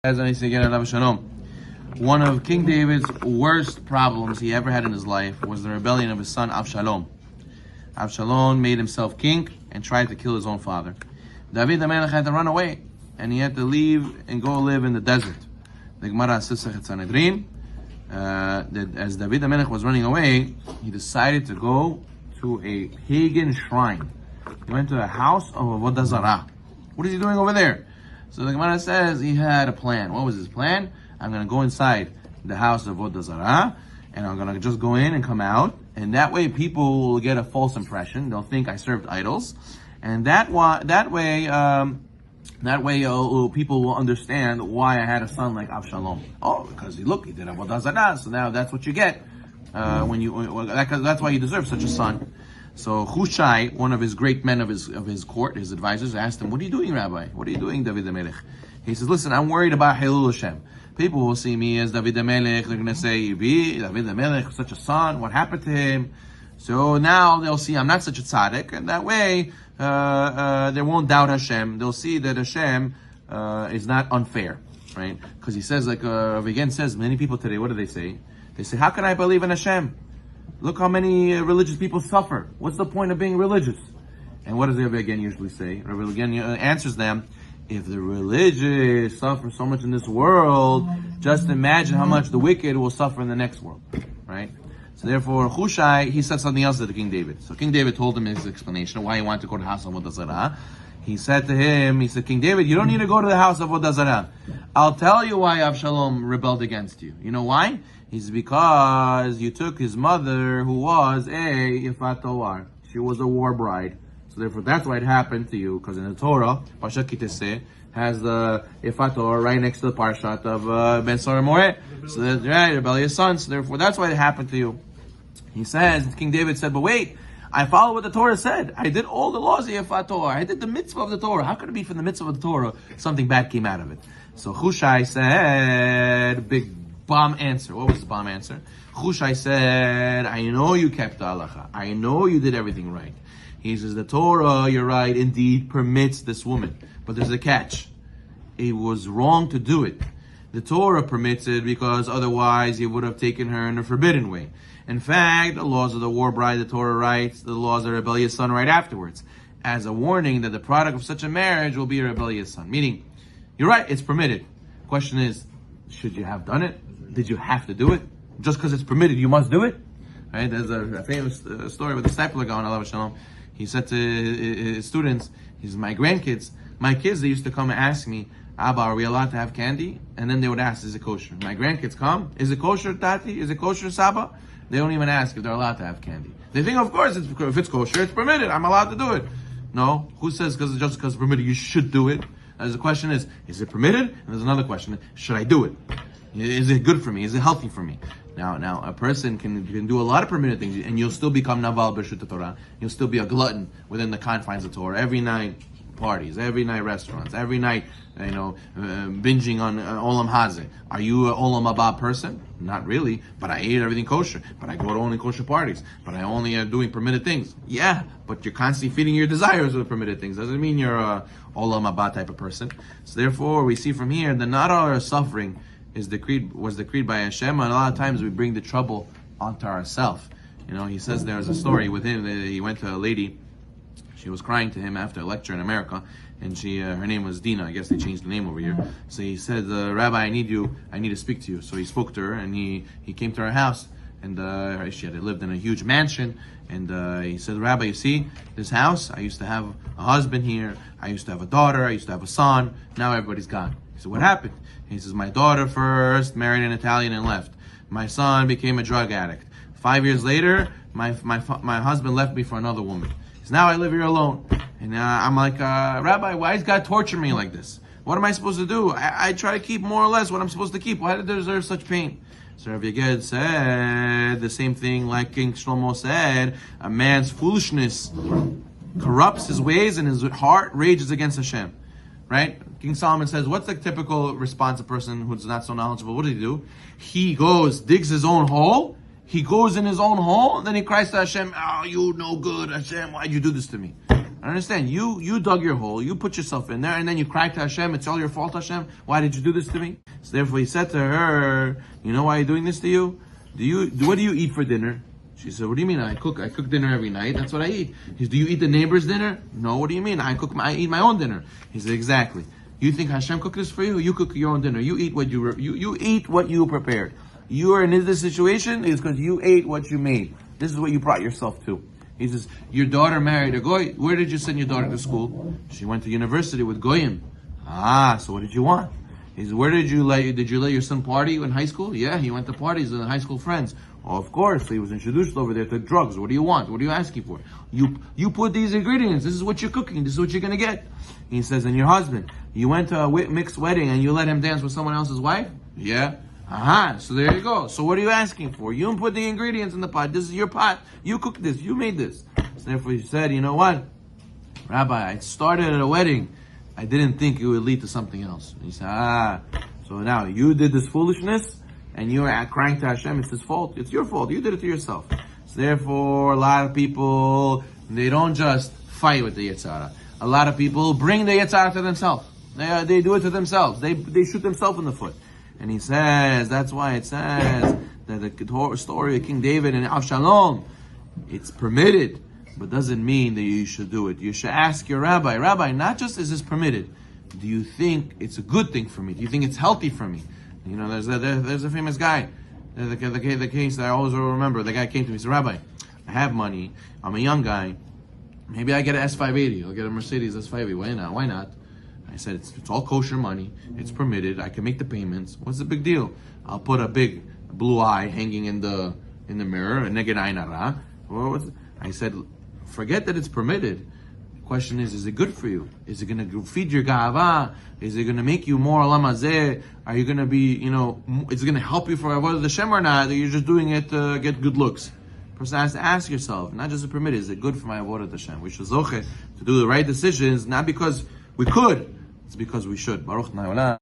One of King David's worst problems he ever had in his life was the rebellion of his son Avshalom. Avshalom made himself king and tried to kill his own father. David the Melech had to run away, and he had to leave and go live in the desert. The Gemara says that as David the Melech was running away, he decided to go to a pagan shrine. He went to a house of Avodah Zarah. What is he doing over there? So the Gemara says he had a plan. What was his plan? I'm going to go inside the house of Avodah Zarah, and I'm going to just go in and come out, and that way people will get a false impression. They'll think I served idols, and that way people will understand why I had a son like Avshalom. Oh, because he did Avodah Zarah, so now that's what you get that's why you deserve such a son. So Hushai, one of his great men of his court, his advisors, asked him, "What are you doing, Rabbi? What are you doing, David the Melech?" He says, "Listen, I'm worried about Hilul Hashem. People will see me as David the Melech. They're going to say, David the Melech, such a son. What happened to him?" So now they'll see I'm not such a tzaddik, and that way they won't doubt Hashem. They'll see that Hashem is not unfair, right? Because he says, like again says, many people today, what do they say? They say, "How can I believe in Hashem? Look how many religious people suffer. What's the point of being religious?" And what does Rabbi again usually say? Rabbi again answers them, if the religious suffer so much in this world, just imagine how much the wicked will suffer in the next world, right? So therefore, Hushai, he said something else to King David. So King David told him his explanation of why he wanted to go to the house of Avodah Zarah. He said to him, King David, you don't need to go to the house of Avodah Zarah. I'll tell you why Avshalom rebelled against you. You know why? It's because you took his mother, who was a Yifat Tawar. She was a war bride. So therefore, that's why it happened to you. Because in the Torah, Parshat Kiteseh has the Yifat Tawar right next to the Parshat of Ben Sora Moreh. So that's right, rebellious son. So therefore, that's why it happened to you. He says, King David said, but wait, I followed what the Torah said. I did all the laws of Yifat Tawar. I did the mitzvah of the Torah. How could it be from the mitzvah of the Torah something bad came out of it? So Hushai said, big bomb answer. What was the bomb answer? Hushai said, I know you kept the halacha. I know you did everything right. He says, the Torah, you're right, indeed permits this woman. But there's a catch. It was wrong to do it. The Torah permits it because otherwise you would have taken her in a forbidden way. In fact, the laws of the war bride, the Torah writes, the laws of the rebellious son right afterwards, as a warning that the product of such a marriage will be a rebellious son. Meaning, you're right, it's permitted. Question is, should you have done it? Did you have to do it? Just because it's permitted, you must do it? Right? There's a famous story with the disciple of Gaon, Allah Shalom. He said to his students, my grandkids, my kids, they used to come and ask me, Abba, are we allowed to have candy? And then they would ask, is it kosher? My grandkids come, is it kosher, Tati? Is it kosher, Saba? They don't even ask if they're allowed to have candy. They think, of course, if it's kosher, it's permitted. I'm allowed to do it. No. Who says just because it's permitted, you should do it? The question is it permitted? And there's another question, should I do it? Is it good for me? Is it healthy for me? Now, a person can do a lot of permitted things, and you'll still become Naval B'Reshut Torah. You'll still be a glutton within the confines of Torah. Every night, parties. Every night, restaurants. Every night, binging on Olam Hazeh. Are you an Olam Haba person? Not really. But I eat everything kosher. But I go to only kosher parties. But I only are doing permitted things. Yeah, but you're constantly feeding your desires with permitted things. Doesn't mean you're a Olam Haba type of person. So therefore, we see from here that not all our suffering was decreed by Hashem, and a lot of times we bring the trouble onto ourselves. He says there's a story with him that he went to a lady. She was crying to him after a lecture in America, and her name was Dina. I guess they changed the name over here. So he said, Rabbi, I need to speak to you. So he spoke to her, and he came to her house, and she had lived in a huge mansion, and he said, Rabbi, you see, this house, I used to have a husband here, I used to have a daughter, I used to have a son, now everybody's gone. He said, what happened? He says, my daughter first married an Italian and left. My son became a drug addict. 5 years later, my husband left me for another woman. So now I live here alone. And I'm like, Rabbi, why is God torturing me like this? What am I supposed to do? I try to keep more or less what I'm supposed to keep. Why did I deserve such pain? So Rabbi Yeged said the same thing like King Shlomo said, a man's foolishness corrupts his ways and his heart rages against Hashem. Right? King Solomon says, what's the typical response of a person who's not so knowledgeable? What does he do? He goes, digs his own hole. He goes in his own hole, and then he cries to Hashem, oh, you no good, Hashem, why'd you do this to me? I understand. You dug your hole, you put yourself in there, and then you cried to Hashem, it's all your fault, Hashem. Why did you do this to me? So therefore he said to her, you know why I'm doing this to you? What do you eat for dinner? She said, what do you mean? I cook dinner every night. That's what I eat. He said, do you eat the neighbor's dinner? No, what do you mean? I eat my own dinner. He said, exactly. You think Hashem cooked this for you? You cook your own dinner. You eat what you eat what you prepared. You are in this situation, it's because you ate what you made. This is what you brought yourself to. He says, your daughter married a goy. Where did you send your daughter to school? She went to university with goyim. So what did you want? He says, did you let your son party in high school? Yeah, he went to parties with high school friends. Oh, of course, he was introduced over there to drugs. What do you want? What are you asking for? You put these ingredients. This is what you're cooking. This is what you're going to get. He says, and your husband, you went to a mixed wedding and you let him dance with someone else's wife? Yeah. So there you go. So what are you asking for? You don't put the ingredients in the pot. This is your pot. You cooked this. You made this. So therefore he said, you know what? Rabbi, I started at a wedding. I didn't think it would lead to something else. And he said, so now you did this foolishness and you are crying to Hashem, it's his fault. It's your fault. You did it to yourself. So therefore, a lot of people, they don't just fight with the Yetzirah. A lot of people bring the Yetzirah to themselves. They do it to themselves. They shoot themselves in the foot. And he says, that's why it says that the story of King David and Avshalom, it's permitted, but doesn't mean that you should do it. You should ask your rabbi, not just is this permitted, do you think it's a good thing for me? Do you think it's healthy for me? You know, there's a famous guy, the case that I always remember. The guy came to me, he said, Rabbi, I have money, I'm a young guy, maybe I get an S580, I'll get a Mercedes S580, why not? I said, it's all kosher money, it's permitted, I can make the payments, what's the big deal? I'll put a big blue eye hanging in the mirror, a neged ayin hara. I said, forget that it's permitted. The question is it good for you? Is it going to feed your ga'ava? Is it going to make you more alam hazeh? Are you going to be, is it going to help you for avodah Hashem or not? Or you're just doing it to get good looks? Person has to ask yourself, not just a permitted, is it good for my avodah Hashem? We should zoche to do the right decisions, not because we could, it's because we should. Baruch Na'olam.